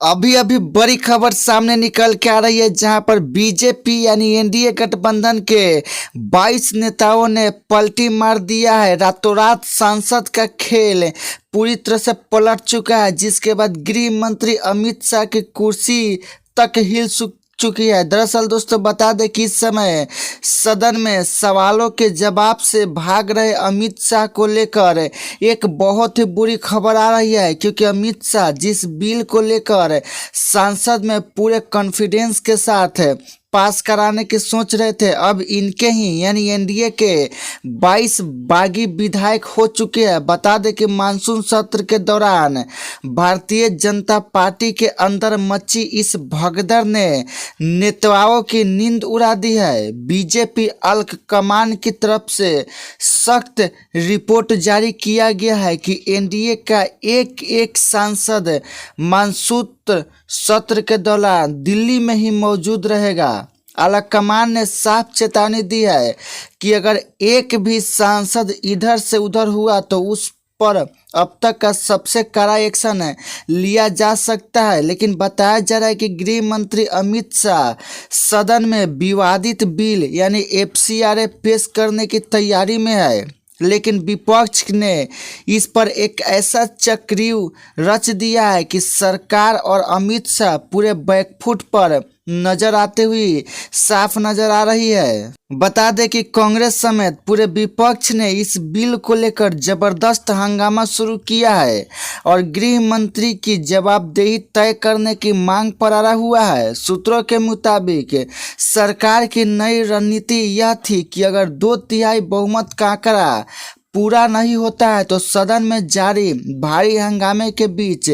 अभी अभी बड़ी खबर सामने निकल के आ रही है, जहां पर बीजेपी यानी एनडीए गठबंधन के 22 नेताओं ने पलटी मार दिया है। रातों रात सांसद का खेल पूरी तरह से पलट चुका है, जिसके बाद गृह मंत्री अमित शाह की कुर्सी तक हिल चुकी है। दरअसल दोस्तों बता दें कि इस समय सदन में सवालों के जवाब से भाग रहे अमित शाह को लेकर एक बहुत ही बुरी खबर आ रही है, क्योंकि अमित शाह जिस बिल को लेकर संसद में पूरे कॉन्फिडेंस के साथ पास कराने की सोच रहे थे, अब इनके ही यानी एनडीए के 22 बागी विधायक हो चुके हैं। बता दें कि मानसून सत्र के दौरान भारतीय जनता पार्टी के अंदर मची इस भगदड़ ने नेताओं की नींद उड़ा दी है। बीजेपी अल्क कमान की तरफ से सख्त रिपोर्ट जारी किया गया है कि एनडीए का एक एक सांसद मानसून सत्र के दौरान दिल्ली में ही मौजूद रहेगा। आलाकमान ने साफ चेतावनी दी है कि अगर एक भी सांसद इधर से उधर हुआ तो उस पर अब तक का सबसे कड़ा एक्शन लिया जा सकता है। लेकिन बताया जा रहा है कि गृह मंत्री अमित शाह सदन में विवादित बिल यानी एफसीआरए पेश करने की तैयारी में है, लेकिन विपक्ष ने इस पर एक ऐसा चक्रव्यूह रच दिया है कि सरकार और अमित शाह पूरे बैकफुट पर नजर आते हुए साफ नजर आ रही है। बता दें कि कांग्रेस समेत पूरे विपक्ष ने इस बिल को लेकर जबरदस्त हंगामा शुरू किया है और गृह मंत्री की जवाबदेही तय करने की मांग पर अड़ा हुआ है। सूत्रों के मुताबिक सरकार की नई रणनीति यह थी कि अगर 2/3 बहुमत का आंकड़ा पूरा नहीं होता है तो सदन में जारी भारी हंगामे के बीच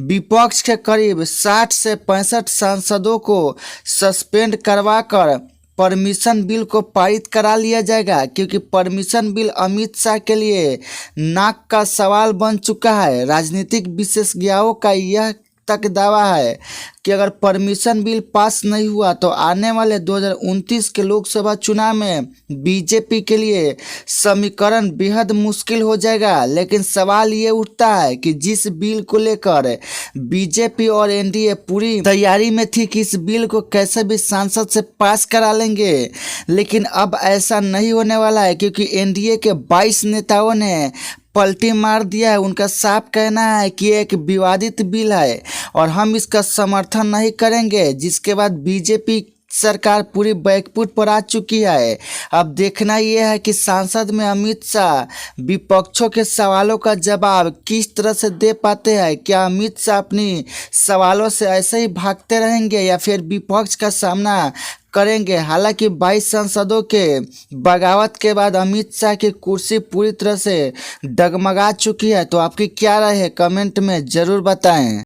विपक्ष के करीब 60 से 65 सांसदों को सस्पेंड करवाकर परमिशन बिल को पारित करा लिया जाएगा, क्योंकि परमिशन बिल अमित शाह के लिए नाक का सवाल बन चुका है। राजनीतिक विशेषज्ञों का यह तक दावा है कि अगर परमिशन बिल पास नहीं हुआ तो आने वाले 2029 के लोकसभा चुनाव में बीजेपी के लिए समीकरण बेहद मुश्किल हो जाएगा। लेकिन सवाल ये उठता है कि जिस बिल को लेकर बीजेपी और एनडीए पूरी तैयारी में थी कि इस बिल को कैसे भी सांसद से पास करा लेंगे, लेकिन अब ऐसा नहीं होने वाला है, क्योंकि एनडीए के 22 नेताओं ने पलटी मार दिया है। उनका साफ कहना है कि एक विवादित बिल है और हम इसका समर्थन नहीं करेंगे, जिसके बाद बीजेपी सरकार पूरी बैकफुट पर आ चुकी है। अब देखना यह है कि सांसद में अमित शाह विपक्षों के सवालों का जवाब किस तरह से दे पाते हैं। क्या अमित शाह अपनी सवालों से ऐसे ही भागते रहेंगे या फिर विपक्ष का सामना करेंगे। हालांकि 22 सांसदों के बगावत के बाद अमित शाह की कुर्सी पूरी तरह से डगमगा चुकी है। तो आपकी क्या राय है, कमेंट में ज़रूर बताएं।